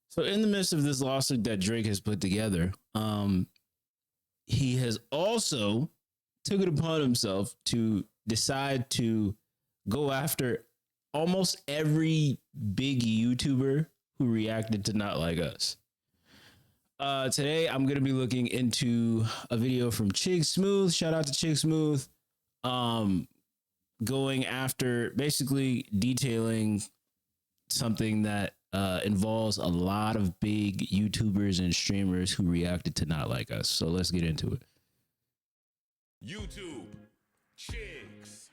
So in the midst of this lawsuit that Drake has put together, he has also took it upon himself to decide to go after almost every big YouTuber who reacted to Not Like Us. Today, I'm going to be looking into a video from Chig Smooth. Shout out to Chig Smooth. Going after, basically detailing something that involves a lot of big YouTubers and streamers who reacted to Not Like Us. So let's get into it. YouTube, Chigs.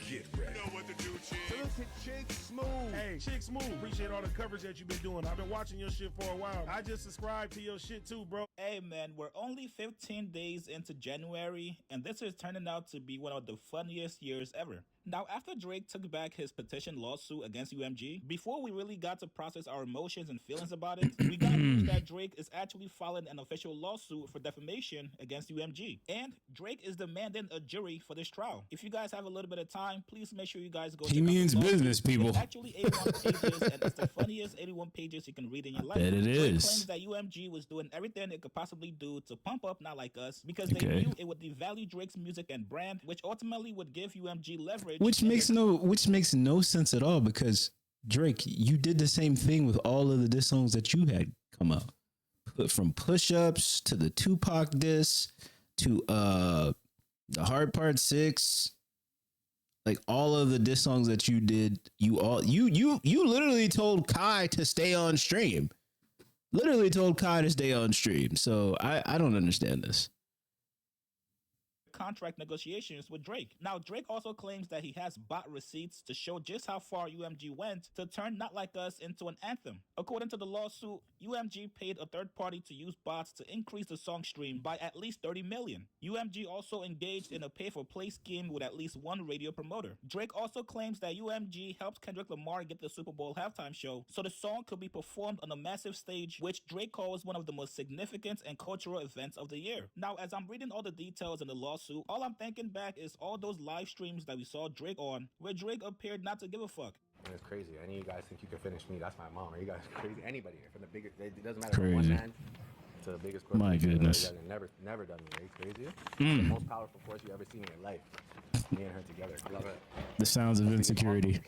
Get ready. You know what to do, Chigs. Salute to Chig Smooth. Hey, Chig Smooth. Appreciate all the coverage that you've been doing. I've been watching your shit for a while. I just subscribed to your shit too, bro. Hey man, we're only 15 days into January, and this is turning out to be one of the funniest years ever. Now, after Drake took back his petition lawsuit against UMG, before we really got to process our emotions and feelings about it, we got news that Drake is actually filing an official lawsuit for defamation against UMG. And Drake is demanding a jury for this trial. If you guys have a little bit of time, please make sure you guys go He means business, people. It's actually 81 pages, and it's the funniest 81 pages you can read in your life. Bet it Drake is. claims that UMG was doing everything it could possibly do to pump up Not Like Us because they knew it would devalue Drake's music and brand, which ultimately would give UMG leverage. Which makes no sense at all, because Drake, you did the same thing with all of the diss songs that you had come out. From Push Ups to the Tupac diss to the Hard Part 6. Like all of the diss songs that you did, you literally told Kai to stay on stream. Literally told Kai to stay on stream. So I don't understand this. Contract negotiations with Drake. Now, Drake also claims that he has bought receipts to show just how far UMG went to turn Not Like Us into an anthem. According to the lawsuit, UMG paid a third party to use bots to increase the song stream by at least 30 million. UMG also engaged in a pay-for-play scheme with at least one radio promoter. Drake also claims that UMG helped Kendrick Lamar get the Super Bowl halftime show so the song could be performed on a massive stage, which Drake calls one of the most significant and cultural events of the year. Now, as I'm reading all the details in the lawsuit, all I'm thinking back is all those live streams that we saw Drake on, where Drake appeared not to give a fuck. And it's crazy. Any of you guys think you can finish me? That's my mom. Are you guys crazy? Anybody here, from the biggest, it doesn't matter from one man to the biggest. My goodness. Never done me. Are you crazy? The most powerful force you ever seen in your life. Me and her together. Love it. The sounds of insecurity.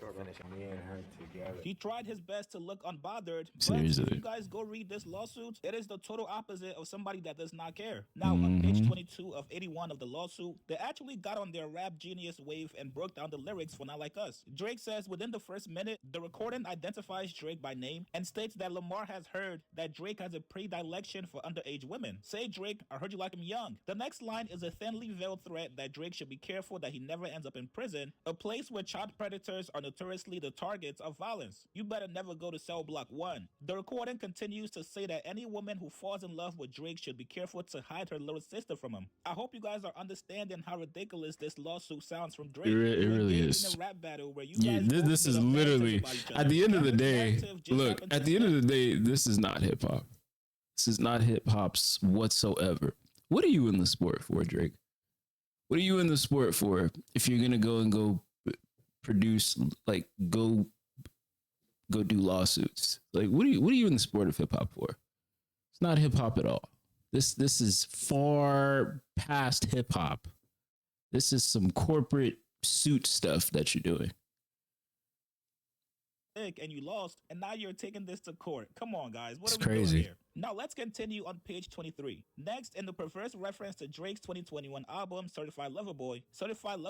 Me and her together. He tried his best to look unbothered, but Seriously. if you guys go read this lawsuit, it is the total opposite of somebody that does not care. Now, on page 22 of 81 of the lawsuit, they actually got on their rap genius wave and broke down the lyrics for Not Like Us. Drake says within the first minute, the recording identifies Drake by name and states that Lamar has heard that Drake has a predilection for underage women. Say, Drake, I heard you like him young. The next line is a thinly veiled threat that Drake should be careful that he never ends up in prison, a place where child predators are notoriously the targets of violence. You better never go to cell block 1. The recording continues to say that any woman who falls in love with Drake should be careful to hide her little sister from him. I hope you guys are understanding how ridiculous this lawsuit sounds from Drake. It really is. In a rap battle where you guys This is literally, at the end of the day, look, at the end of the day, this is not hip hop. This is not hip hop's whatsoever. What are you in the sport for, Drake? What are you in the sport for if you're gonna go produce, like go do lawsuits? Like what are you in the sport of hip hop for? It's not hip hop at all. This is far past hip hop. This is some corporate suit stuff that you're doing. And you lost, and now you're taking this to court. Come on, guys. What It's are we crazy. doing here? Now let's continue on page 23. Next, in the perverse reference to Drake's 2021 album, Certified Lover Boy, Certified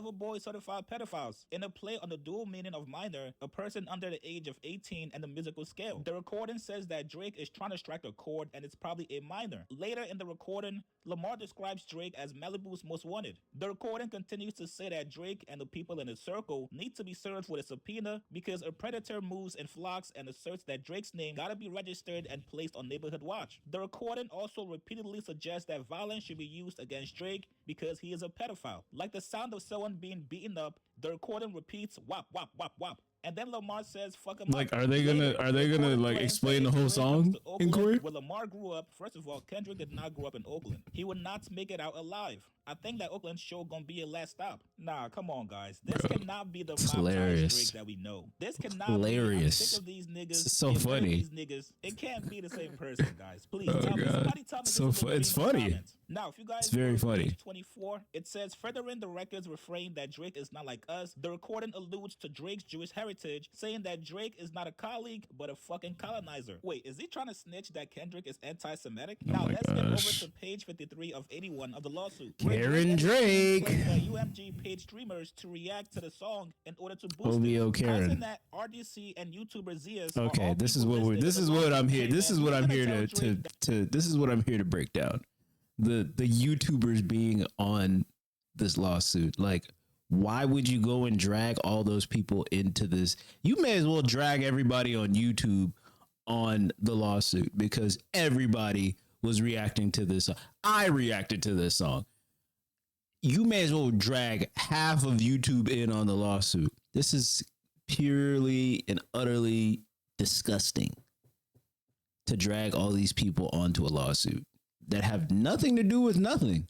Pedophiles, in a play on the dual meaning of minor, a person under the age of 18, and the musical scale. The recording says that Drake is trying to strike a chord, and it's probably a minor. Later in the recording, Lamar describes Drake as Malibu's most wanted. The recording continues to say that Drake and the people in his circle need to be served with a subpoena because a predator moves in flocks and asserts that Drake's name gotta be registered and placed on neighborhood watch. The recording also repeatedly suggests that violence should be used against Drake because he is a pedophile. Like the sound of someone being beaten up, the recording repeats wop, wop, wop, wop. And then Lamar says, "Fuck him Like, up." are they gonna like explain the whole song in court? Where Lamar grew up. First of all, Kendrick did not grow up in Oakland. He would not make it out alive. I think that Oakland show gonna be a last stop. Nah, come on, guys. This cannot be the It's Five Times hilarious. Drake that we know. This cannot Hilarious. be. I'm sick of these niggas. It's so Get rid of funny. These niggas. It can't be the same person, guys. Please, Oh, tell me. God. Somebody tell me. So this is fu- the it's dream in the funny. comments. Now, if you guys It's very go to funny. page 24, it says, furthering the record's refrain that Drake is not like us, the recording alludes to Drake's Jewish heritage, saying that Drake is not a colleague, but a fucking colonizer. Wait, is he trying to snitch that Kendrick is anti-Semitic? Now, my let's get over gosh. to page 53 of 81 of the lawsuit. where Karen and Drake. UMG paid streamers to react to the song in order to boost OVO it. Karen. Causing that RDC and YouTuber Zias are Okay, all this is people what we're. listed This in is the what I'm lawsuit. here. Hey, This man, is what who's I'm gonna here tell to Drake to. This is what I'm here to break down. The YouTubers being on this lawsuit. Like, why would you go and drag all those people into this? You may as well drag everybody on YouTube on the lawsuit because everybody was reacting to this. I reacted to this song. You may as well drag half of YouTube in on the lawsuit. This is purely and utterly disgusting to drag all these people onto a lawsuit that have nothing to do with nothing.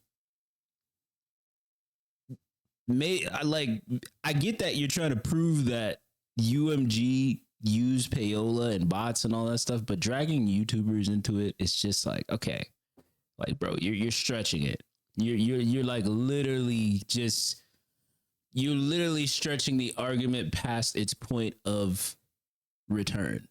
I get that you're trying to prove that UMG used payola and bots and all that stuff, but dragging YouTubers into it, it's just like, okay, like, bro, you're stretching it. You're like literally just, you're literally stretching the argument past its point of return.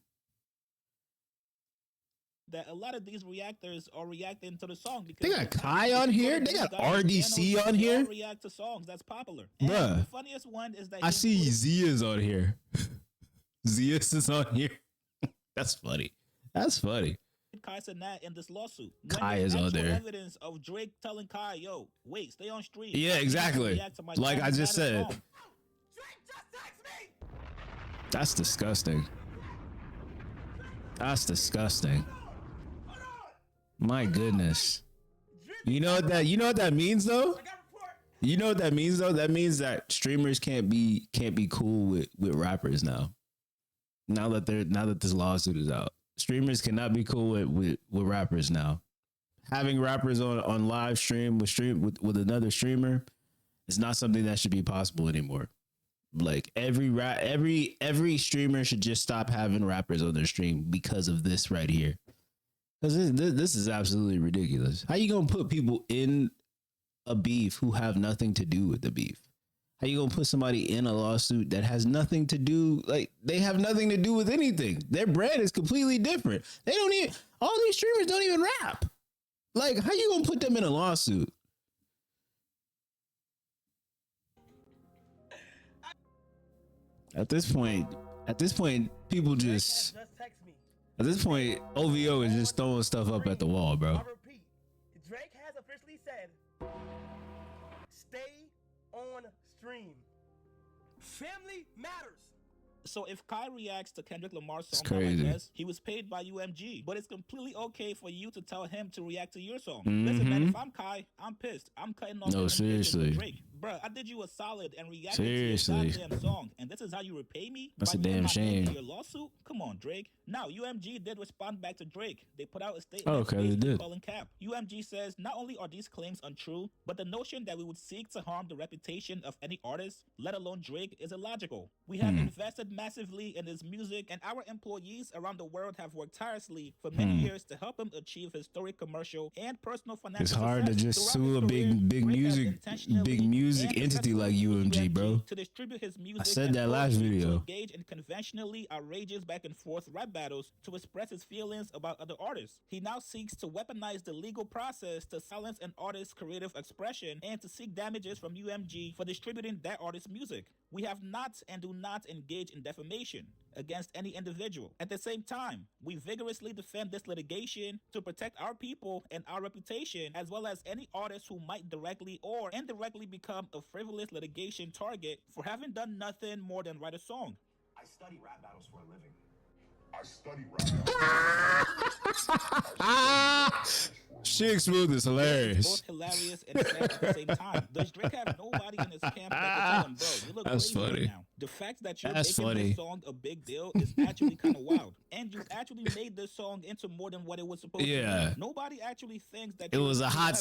that a lot of these reactors are reacting to the song because They got Kai on here. They got RDC on here. React to songs that's popular. And Bruh. the funniest one is that I he see included Zia's on here. Zia's is on here. That's funny. That's funny. Kai Cenat in this lawsuit. Kai there's is on actual there. Evidence of Drake telling Kai, "Yo, wait, stay on stream." Yeah, exactly. React to my Like I Travis just Scott said. song. That's disgusting. That's disgusting. My goodness. You know what that means though? You know what that means though? That means that streamers can't be cool with rappers now. Now that this lawsuit is out. Streamers cannot be cool with rappers now. Having rappers on live stream with another streamer is not something that should be possible anymore. Like every streamer should just stop having rappers on their stream because of this right here. Because this is absolutely ridiculous. How you gonna put people in a beef who have nothing to do with the beef? How you gonna put somebody in a lawsuit that has nothing to do? Like, they have nothing to do with anything. Their brand is completely different. They don't even. All these streamers don't even rap. Like, how you gonna put them in a lawsuit? At this point, people just. At this point, OVO is just throwing stuff up at the wall, bro. I repeat, Drake has officially said, stay on stream. Family matters. So if Kai reacts to Kendrick Lamar's song, It's crazy. Like Us, he was paid by UMG, but it's completely okay for you to tell him to react to your song. Listen, man, if I'm Kai, I'm pissed. I'm cutting off. No, the seriously. Drake, bruh, I did you a solid and reacted Seriously. to your goddamn song, and this is how you repay me? That's By a me and damn my name in shame. Your lawsuit? Come on, Drake. Now, UMG did respond back to Drake. They put out a statement. Oh, okay, they basically did. calling cap. UMG says not only are these claims untrue, but the notion that we would seek to harm the reputation of any artist, let alone Drake, is illogical. We have invested massively in his music, and our employees around the world have worked tirelessly for many years to help him achieve historic commercial and personal financial It's hard to success. just Throughout sue a his big career, big Drake has music intentionally and entity like successfully UMG, used bro. to distribute his music said and that last poetry, video. to engage in conventionally outrageous back and forth rap battles, to express his feelings about other artists. He now seeks to weaponize the legal process to silence an artist's creative expression and to seek damages from UMG for distributing that artist's music. We have not and do not engage in defamation against any individual. At the same time, we vigorously defend this litigation to protect our people and our reputation, as well as any artist who might directly or indirectly become a frivolous litigation target for having done nothing more than write a song. I study rap battles for a living. I study rap battles. Shig Smooth is hilarious. Both hilarious and sad at the same time. Does Drake have nobody in his camp that can tell him, bro, you look That's crazy funny. right now? The fact that you're That's making funny. this song a big deal is actually kind of wild. And you actually made this song into more than what it was supposed to Yeah. be. Nobody actually thinks that It was a hot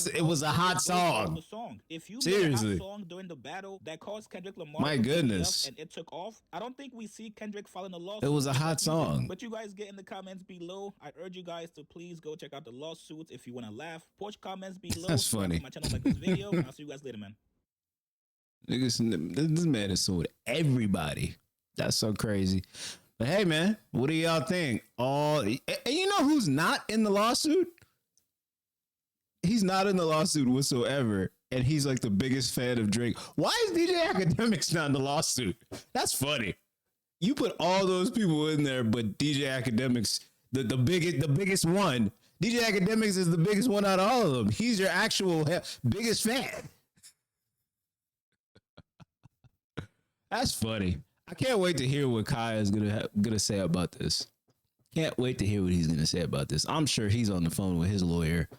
song. song. If you made a Seriously. hot song during the battle that caused Kendrick Lamar My to beat goodness. up and it took off, I don't think we see Kendrick filing a lawsuit. It was a for hot that music. song. But you guys get in the comments below. I urge you guys to please go check out the lawsuits if you want to laugh. Post comments below. That's funny. My channel, like this video. I'll see you guys later, man. Niggas, this man has sued everybody. That's so crazy. But hey, man, what do y'all think? And you know who's not in the lawsuit? He's not in the lawsuit whatsoever. And he's like the biggest fan of Drake. Why is DJ Academics not in the lawsuit? That's funny. You put all those people in there, but DJ Academics, the biggest one. DJ Academics is the biggest one out of all of them. He's your actual biggest fan. That's funny. I can't wait to hear what Kai is gonna say about this. Can't wait to hear what he's gonna say about this. I'm sure he's on the phone with his lawyer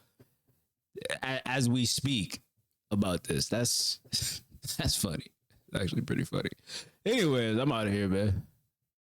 as we speak about this. That's funny. Actually, pretty funny. Anyways, I'm out of here, man.